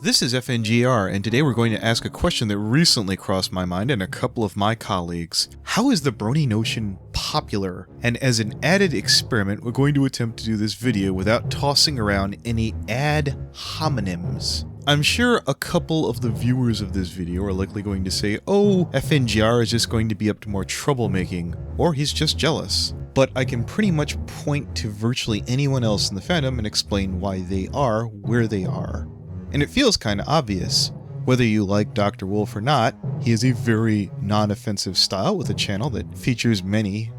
This is FNGR, and today we're going to ask a question that recently crossed my mind and a couple of my colleagues. How is the Brony Notion popular? And as an added experiment, we're going to attempt to do this video without tossing around any ad homonyms. I'm sure a couple of the viewers of this video are likely going to say, oh, FNGR is just going to be up to more troublemaking, or he's just jealous. But I can pretty much point to virtually anyone else in the fandom and explain why they are where they are. And it feels kinda obvious. Whether you like Dr. Wolf or not, he has a very non-offensive style with a channel that features many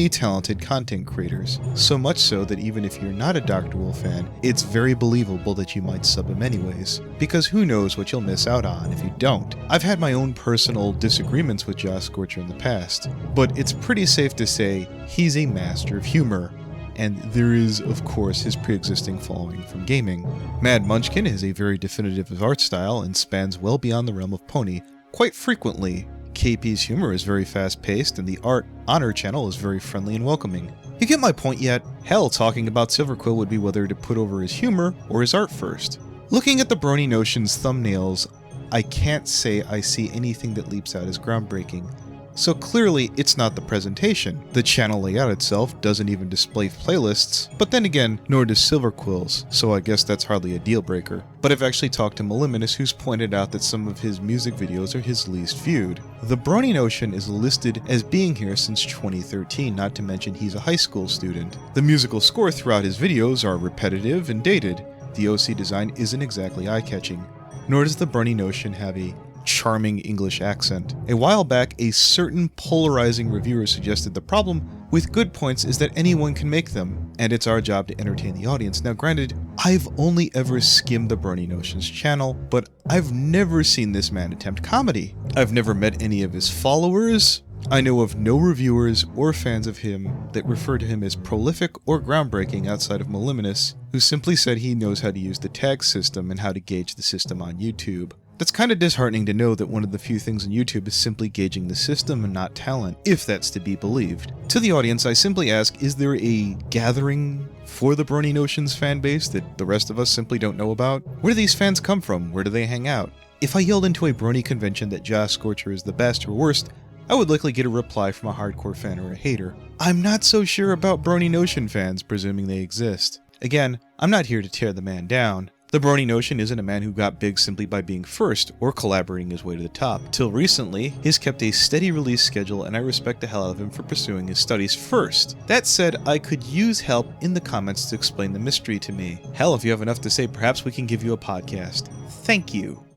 talented content creators. So much so that even if you're not a Dr. Wolf fan, it's very believable that you might sub him anyways. Because who knows what you'll miss out on if you don't. I've had my own personal disagreements with Josh Scorcher in the past, but it's pretty safe to say he's a master of humor. And there is, of course, his pre-existing following from gaming. Mad Munchkin has a very definitive art style and spans well beyond the realm of pony. Quite frequently, KP's humor is very fast-paced and the art on her channel is very friendly and welcoming. You get my point yet? Hell, talking about Silverquill would be whether to put over his humor or his art first. Looking at the Brony Notion's thumbnails, I can't say I see anything that leaps out as groundbreaking. So clearly, it's not the presentation. The channel layout itself doesn't even display playlists, but then again, nor does Silverquill's, so I guess that's hardly a deal breaker. But I've actually talked to Maliminus, who's pointed out that some of his music videos are his least viewed. The Brony Notion is listed as being here since 2013, not to mention he's a high school student. The musical score throughout his videos are repetitive and dated. The OC design isn't exactly eye-catching, nor does the Brony Notion have a charming English accent. A while back, a certain polarizing reviewer suggested the problem with good points is that anyone can make them, and it's our job to entertain the audience. Now granted, I've only ever skimmed the Brony Notion's channel, but I've never seen this man attempt comedy. I've never met any of his followers. I know of no reviewers or fans of him that refer to him as prolific or groundbreaking outside of Maliminus, who simply said he knows how to use the tag system and how to gauge the system on YouTube. That's kind of disheartening to know that one of the few things on YouTube is simply gauging the system and not talent, if that's to be believed. To the audience, I simply ask, is there a gathering for the Brony Notion's fanbase that the rest of us simply don't know about? Where do these fans come from? Where do they hang out? If I yelled into a Brony convention that Josh Scorcher is the best or worst, I would likely get a reply from a hardcore fan or a hater. I'm not so sure about Brony Notion fans, presuming they exist. Again, I'm not here to tear the man down. The Brony Notion isn't a man who got big simply by being first or collaborating his way to the top. Till recently, he's kept a steady release schedule and I respect the hell out of him for pursuing his studies first. That said, I could use help in the comments to explain the mystery to me. Hell, if you have enough to say, perhaps we can give you a podcast. Thank you.